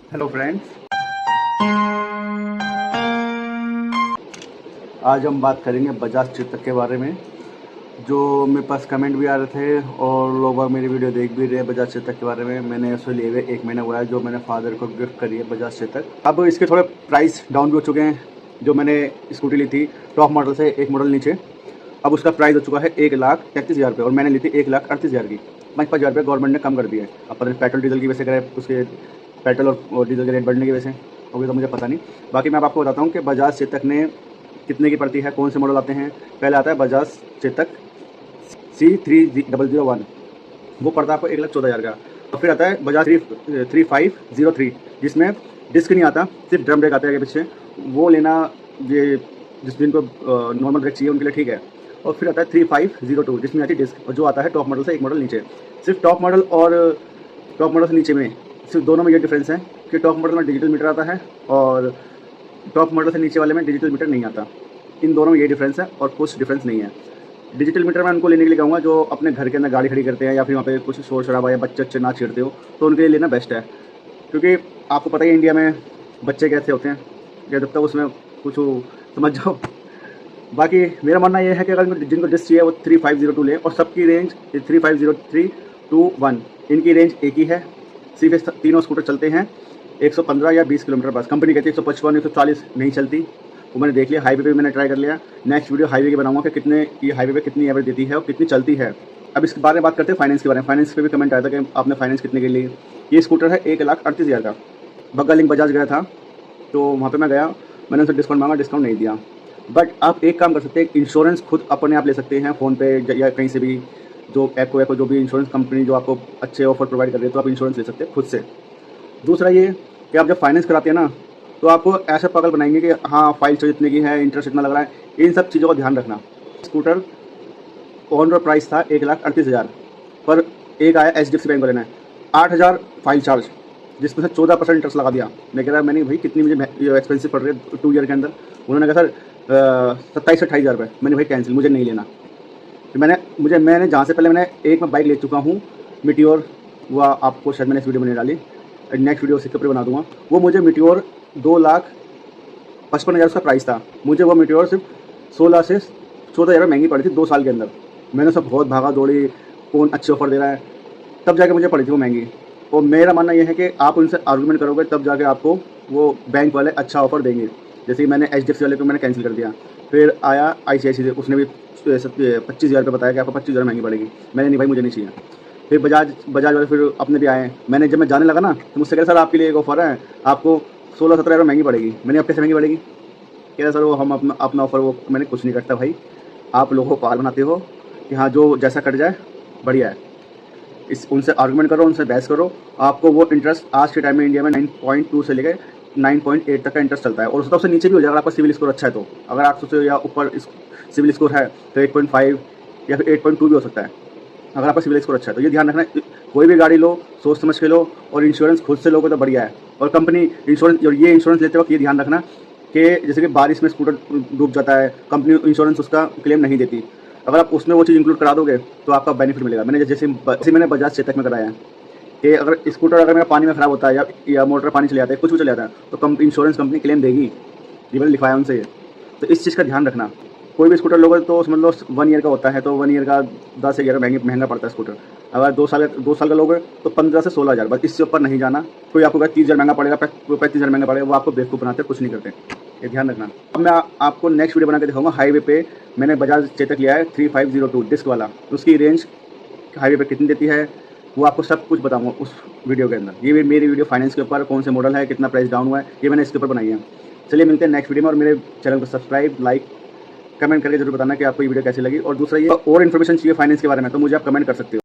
Hello friends, आज हम बात करेंगे बजाज चेतक के बारे में। जो मेरे पास कमेंट भी आ रहे थे और लोग बाग मेरी वीडियो देख भी रहे हैं बजाज चेतक के बारे में। मैंने उसे लिए हुए 1 महीना हुआ है, जो मैंने फादर को गिफ्ट करी है बजाज चेतक। अब इसके थोड़े प्राइस डाउन भी हो चुके हैं। जो मैंने स्कूटी ली थी टॉप मॉडल से एक मॉडल नीचे, अब उसका प्राइस हो चुका है 1,33,000 रुपये और मैंने ली थी 1,38,000 की। 5,000 रुपये गवर्नमेंट ने कम कर दिए। अब पता नहीं पेट्रोल डीजल की वजह से करे, उसके पेट्रोल और डीजल के रेट बढ़ने की वजह से होगी तो मुझे पता नहीं। बाकी मैं आपको बताता हूँ कि बजाज चेतक ने कितने की पड़ती है, कौन से मॉडल आते हैं। पहले आता है बजाज चेतक C3001, वो पड़ता है आपको 1,14,000 का। और फिर आता है बजाज 3503, जिसमें डिस्क नहीं आता, सिर्फ ड्रम ब्रेक आता है आगे पीछे। वो लेना, ये जिनको नॉर्मल ब्रेक चाहिए उनके लिए ठीक है। और फिर आता है 3502, जिसमें आती है डिस्क, और जो आता है टॉप मॉडल से एक मॉडल नीचे। सिर्फ टॉप मॉडल और टॉप मॉडल से नीचे में सिर्फ दोनों में ये डिफरेंस है कि टॉप मॉडल में डिजिटल मीटर आता है और टॉप मॉडल से नीचे वाले में डिजिटल मीटर नहीं आता। इन दोनों में ये डिफरेंस है और कुछ डिफरेंस नहीं है। डिजिटल मीटर मैं उनको लेने के लिए कहूँगा जो अपने घर के अंदर गाड़ी खड़ी करते हैं या फिर वहाँ पे कुछ शोर शराबा या बच्चे अच्छे ना छेड़ते हो, तो उनके लिए लेना बेस्ट है। क्योंकि आपको पता ही है इंडिया में बच्चे कैसे होते हैं, या जब तक उसमें कुछ समझ जाओ। बाकी मेरा मानना यह है कि अगर जिनको डिस्क चाहिए वो 3502 ले, और सबकी रेंज 3503 to 1, इनकी रेंज एक ही है। सिर्फ तीनों स्कूटर चलते हैं 115 या 20 किलोमीटर बस। कंपनी कहती है 155 140 नहीं चलती, वो मैंने देख लिया। हाईवे पे भी मैंने ट्राई कर लिया। नेक्स्ट वीडियो हाईवे की बनाऊंगा कि कितने ये हाईवे पे कितनी एवरेज देती है और कितनी चलती है। अब इसके बारे में बात करते हैं फाइनेंस के बारे में। फाइनेंस पे भी कमेंट आया था कि आपने फाइनेंस कितने के लिए। ये स्कूटर है 1,38,000 का। बग्गा लिंक बजाज गया था तो वहाँ पर मैं गया, मैंने उनसे डिस्काउंट मांगा, डिस्काउंट नहीं दिया। बट आप एक काम कर सकते हैं, इंश्योरेंस खुद अपने आप ले सकते हैं फ़ोन पे या कहीं से भी। जो एको जो भी इंश्योरेंस कंपनी जो आपको अच्छे ऑफर प्रोवाइड कर रही है, तो आप इंश्योरेंस ले सकते हैं खुद से। दूसरा ये कि आप जब फाइनेंस कराते हैं ना, तो आपको ऐसा पागल बनाएंगे कि हाँ फाइल चाहिए इतने की है, इंटरेस्ट इतना लग रहा है। इन सब चीज़ों का ध्यान रखना। स्कूटर ऑन रोड प्राइस था 1,38,000, पर एक आया HDFC बैंक वाले ने 8,000 फाइल चार्ज, जिसमें से 14% इंटरेस्ट लगा दिया। मैं कह रहा मैंने भाई कितनी मुझे एक्सपेंसिव पड़ रही है 2 ईयर के अंदर। उन्होंने कहा सर 27 से 28,000 रुपये। मैंने भाई कैंसिल, मुझे नहीं लेना। तो मैंने जहाँ से पहले मैंने एक मैं बाइक ले चुका हूँ मीटियोर, वो आपको शायद मैंने इस वीडियो में नहीं डाली, नेक्स्ट वीडियो उसके ऊपर बना दूंगा। वो मुझे मीटियोर 2,55,000 उसका प्राइस था। मुझे वो मीटियोर सिर्फ 16 से 14,000 महंगी पड़ी थी 2 साल के अंदर। मैंने सब बहुत भागा दौड़ी, कौन अच्छे ऑफर दे रहा है, तब जाके मुझे पड़ी थी वो महंगी। और मेरा मानना यह है कि आप उनसे आर्गूमेंट करोगे तब जाके आपको वो बैंक वाले अच्छा ऑफर देंगे। जैसे कि मैंने HDFC वाले को मैंने कैंसिल कर दिया, फिर आया ICICI, उसने भी 25,000 रुपये बताया कि आपको 25,000 महंगी पड़ेगी। मैंने नहीं भाई, मुझे नहीं चाहिए। फिर बजाज वाले फिर अपने भी आए। जब मैं जाने लगा ना, तो मुझसे कह सर आपके लिए एक ऑफ़र है, आपको 16-17 महंगी पड़ेगी। मैंने अब कैसे महंगी पड़ेगी? कह रहा सर वो हम अपना ऑफ़र, वो मैंने कुछ नहीं करता भाई। आप लोगों को पागल बनाते हो कि हाँ जो जैसा कट जाए बढ़िया है। उनसे आर्गूमेंट करो, उनसे बहस करो। आपको वो इंटरेस्ट आज के टाइम में इंडिया में 9.2 से लेकर 9.8 तक का इंटरेस्ट चलता है, और उससे सबसे नीचे भी हो जाएगा अगर आपका सिविल स्कोर अच्छा है तो। अगर 800 से या ऊपर सिविल स्कोर है तो 8.5 या फिर 8.2 भी हो सकता है, अगर आपका सिविल स्कोर अच्छा है तो। ये ध्यान रखना, कोई भी गाड़ी लो सोच समझ के लो, और इंश्योरेंस खुद से लोगे तो बढ़िया है। और कंपनी इंश्योरेंस, और ये इंश्योरेंस लेते वक्त ये ध्यान रखना कि जैसे कि बारिश में स्कूटर डूब जाता है, कंपनी इंश्योरेंस उसका क्लेम नहीं देती। अगर आप उसमें वो चीज़ इंक्लूड करा दोगे तो आपका बेनिफिट मिलेगा। जैसे मैंने बजाज चेतक में कराया है कि अगर स्कूटर अगर मेरा पानी में ख़राब होता है या मोटर पानी चले जाता है, कुछ भी चले जाता है, तो इंश्योरेंस कंपनी क्लेम देगी। ये मैंने लिखवाया उनसे। तो इस चीज़ का ध्यान रखना। कोई भी स्कूटर लोगे तो समझ लो 1 ईयर का होता है, तो 1 ईयर का 10 से 11 महंगा पड़ता है स्कूटर। अगर 2 साल का लोगे तो 15 से 16,000, बस इससे ऊपर नहीं जाना। कोई आपको 30,000 महंगा पड़ेगा, 35,000 महंगा पड़ेगा, वो आपको बेवकूफ़ बनाते कुछ नहीं करते। ये ध्यान रखना। अब मैं आपको नेक्स्ट वीडियो बना के दिखाऊंगा हाईवे पे। मैंने बजाज चेतक लिया है 3502 डिस्क वाला, उसकी रेंज हाईवे पे कितनी देती है वो आपको सब कुछ बताऊंगा उस वीडियो के अंदर। ये मेरी वीडियो फाइनेंस के ऊपर, कौन से मॉडल है, कितना प्राइस डाउन हुआ है, ये मैंने इसके ऊपर बनाई है। चलिए मिलते हैं नेक्स्ट वीडियो में, और मेरे चैनल को सब्सक्राइब, लाइक, कमेंट करके जरूर बताना कि आपको ये वीडियो कैसी लगी। और दूसरा ये और इन्फॉर्मेशन चाहिए फाइनेंस के बारे में तो मुझे आप कमेंट कर सकते हो।